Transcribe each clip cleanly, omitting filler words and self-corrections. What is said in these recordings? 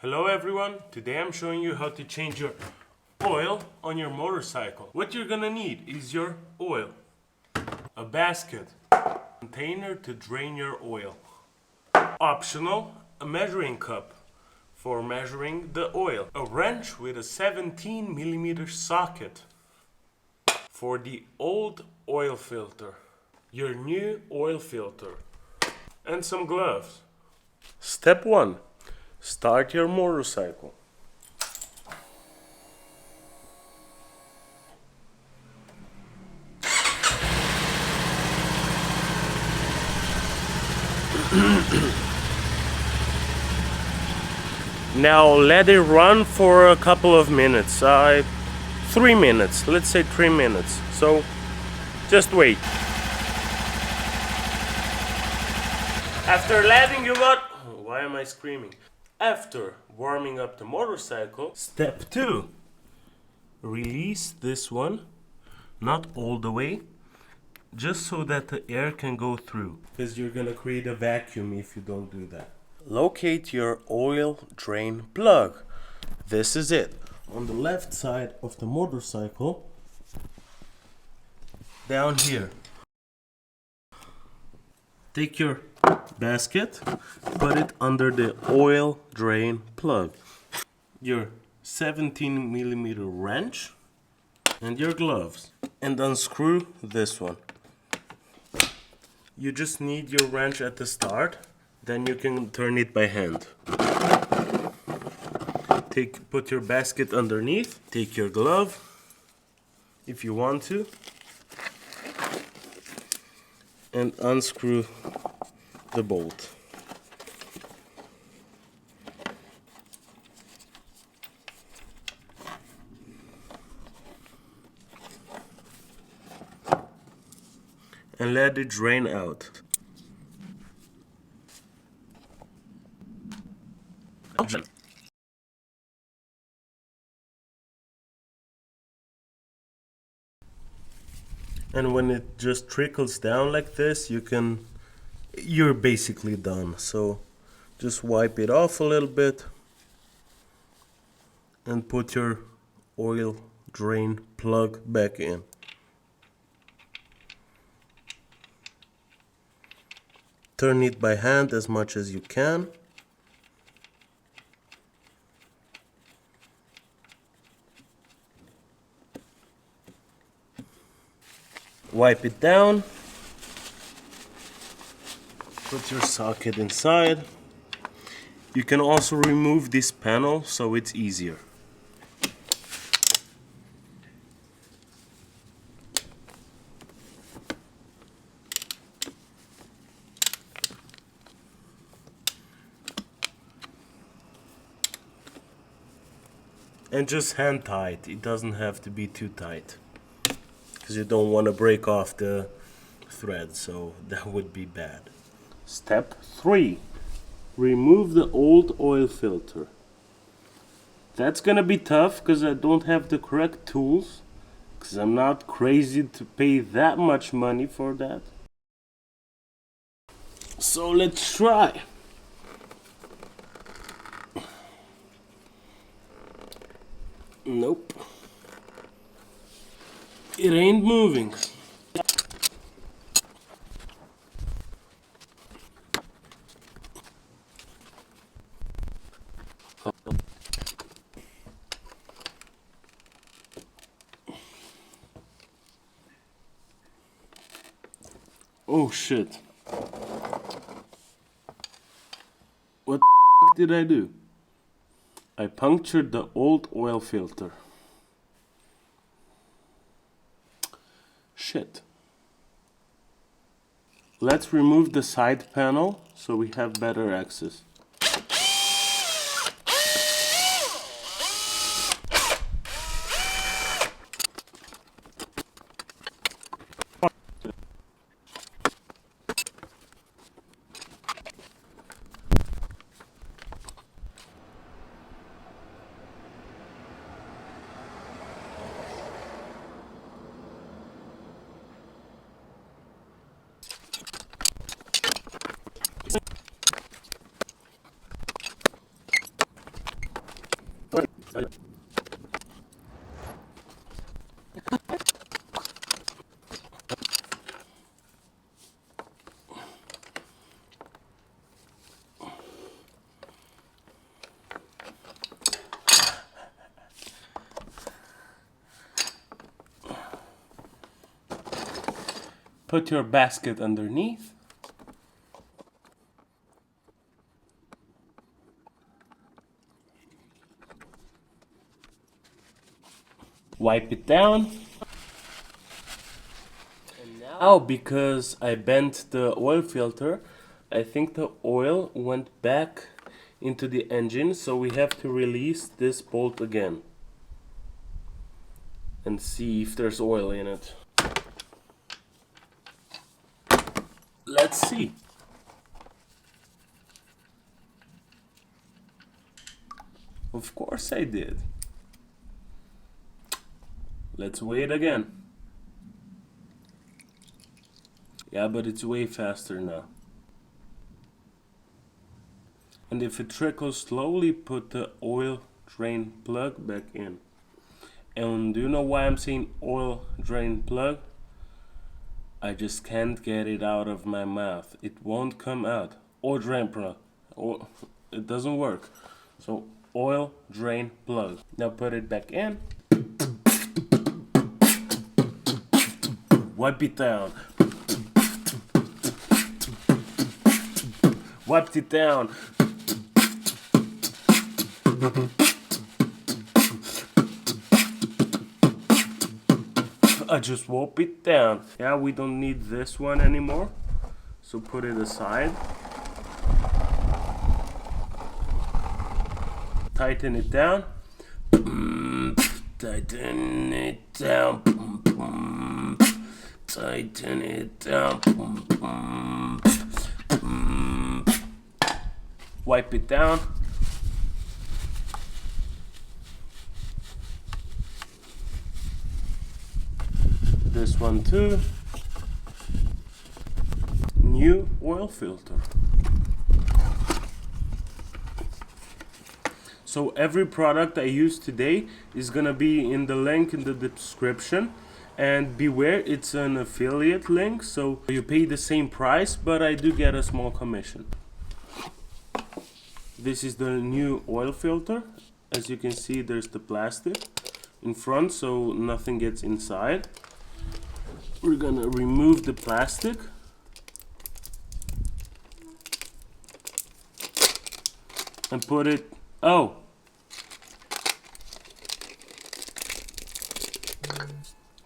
Hello everyone, today I'm showing you how to change your oil on your motorcycle. What you're gonna need is your oil, a basket, a container to drain your oil. Optional, a measuring cup for measuring the oil, a wrench with a 17mm socket for the old oil filter, your new oil filter, and some gloves. Step 1. Start your motorcycle. Now let it run for a couple of minutes. 3 minutes, let's say 3 minutes. So just wait. After letting you what? Why am I screaming? After warming up the motorcycle, step 2. Release this one, not all the way, just so that the air can go through, because you're gonna create a vacuum if you don't do that. Locate your oil drain plug. This is it. On the left side of the motorcycle, down here. Take your basket, put it under the oil drain plug. Your 17mm wrench and your gloves, and unscrew this one. You just need your wrench at the start, then you can turn it by hand. Put your basket underneath, take your glove if you want to, and unscrew the bolt. And let it drain out. And when it just trickles down like this, you're basically done. So just wipe it off a little bit and put your oil drain plug back in. Turn it by hand as much as you can. Wipe it down. Put your socket inside. You can also remove this panel so it's easier. And just hand tight. It doesn't have to be too tight, because you don't want to break off the thread, so that would be bad. Step 3. Remove the old oil filter. That's gonna be tough because I don't have the correct tools, because I'm not crazy to pay that much money for that. So let's try. Nope. It ain't moving. Oh shit. What the did I do? I punctured the old oil filter. Shit. Let's remove the side panel so we have better access. Put your basket underneath. Wipe it down. And now, because I bent the oil filter, I think the oil went back into the engine, so we have to release this bolt again and see if there's oil in it. Let's see. Of course I did. Let's weigh it again. Yeah, but it's way faster now. And if it trickles slowly, put the oil drain plug back in. And do you know why I'm saying oil drain plug? I just can't get it out of my mouth. It won't come out. Oil drain plug. Oh, it doesn't work. So oil drain plug. Now put it back in. Wipe it down. Wiped it down. I just wipe it down. Yeah, we don't need this one anymore. So put it aside. Tighten it down. Tighten it down. Tighten it down. Wipe it down. This one too. New oil filter. So every product I use today is gonna be in the link in the description. And beware, it's an affiliate link, so you pay the same price, but I do get a small commission. This is the new oil filter. As you can see, there's the plastic in front, so nothing gets inside. We're gonna remove the plastic. And put it,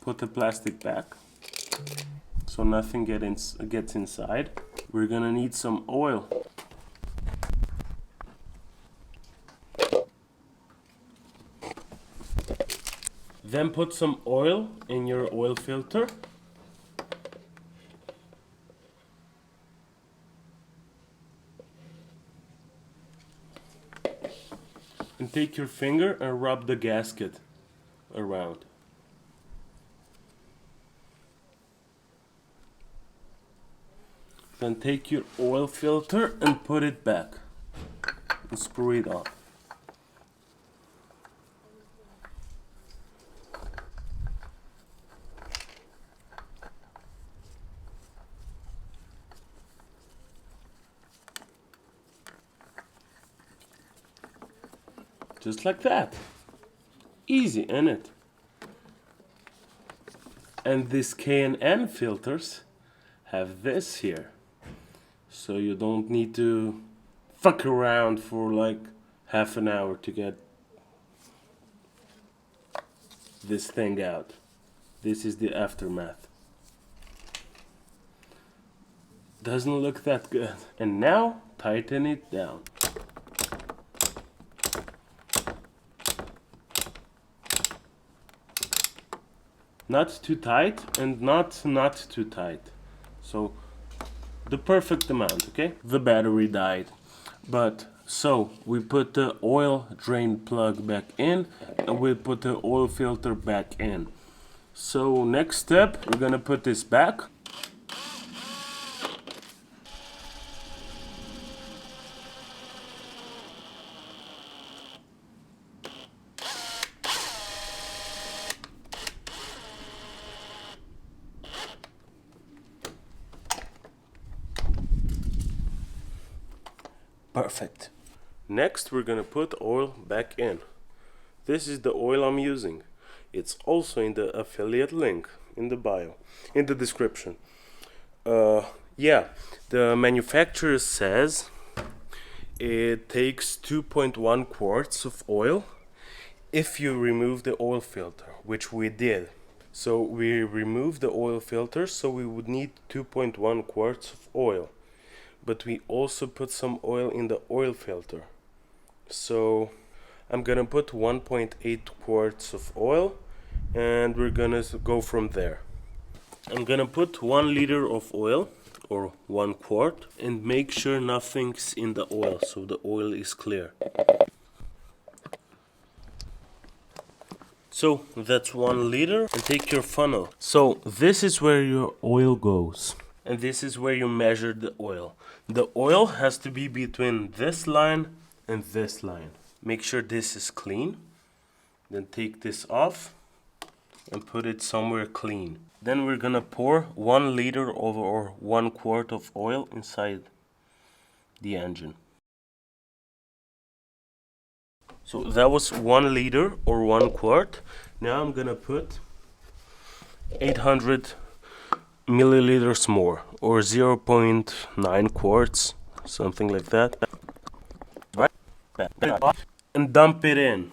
put the plastic back so nothing gets inside. We're gonna need some oil. Then put some oil in your oil filter. And take your finger and rub the gasket around. Then take your oil filter and put it back and screw it on. Just like that. Easy, isn't it? And these K&N filters have this here. So you don't need to fuck around for like half an hour to get this thing out. This is the aftermath. Doesn't look that good. And now tighten it down. Not too tight and not too tight. So the perfect amount, okay? The battery died. But so we put the oil drain plug back in and we put the oil filter back in. So next step, we're gonna put this back. Perfect. Next, we're gonna put oil back in. This is the oil I'm using. It's also in the affiliate link in the bio, in the description. Yeah, the manufacturer says it takes 2.1 quarts of oil if you remove the oil filter, which we did. So we removed the oil filter, so we would need 2.1 quarts of oil. But we also put some oil in the oil filter. So I'm gonna put 1.8 quarts of oil and we're gonna go from there. I'm gonna put 1 liter of oil or 1 quart and make sure nothing's in the oil, so the oil is clear. So that's 1 liter, and take your funnel. So this is where your oil goes, and this is where you measure the oil. The oil has to be between this line and this line. Make sure this is clean. Then take this off and put it somewhere clean. Then we're gonna pour 1 liter or 1 quart of oil inside the engine. So that was 1 liter or 1 quart. Now I'm gonna put 800 milliliters more, or 0.9 quarts, something like that. Right? And dump it in.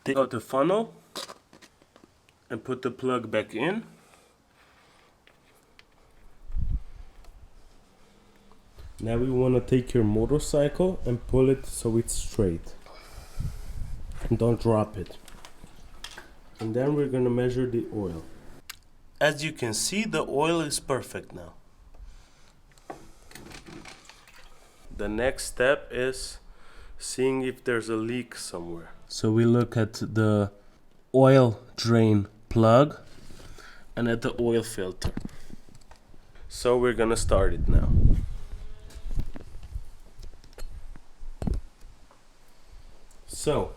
Take out the funnel and put the plug back in. Now we want to take your motorcycle and pull it so it's straight. And don't drop it. And then we're going to measure the oil. As you can see, the oil is perfect now. The next step is seeing if there's a leak somewhere. So we look at the oil drain plug and at the oil filter. So we're going to start it now. So,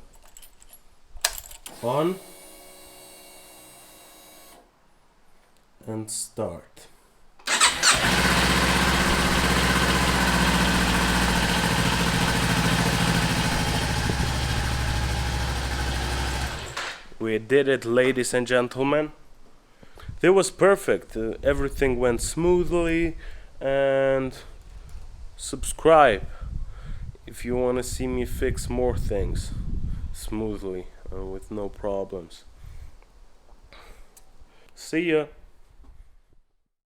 on and start. We did it, ladies and gentlemen. It was perfect. Everything went smoothly. And subscribe if you want to see me fix more things smoothly and with no problems. See ya.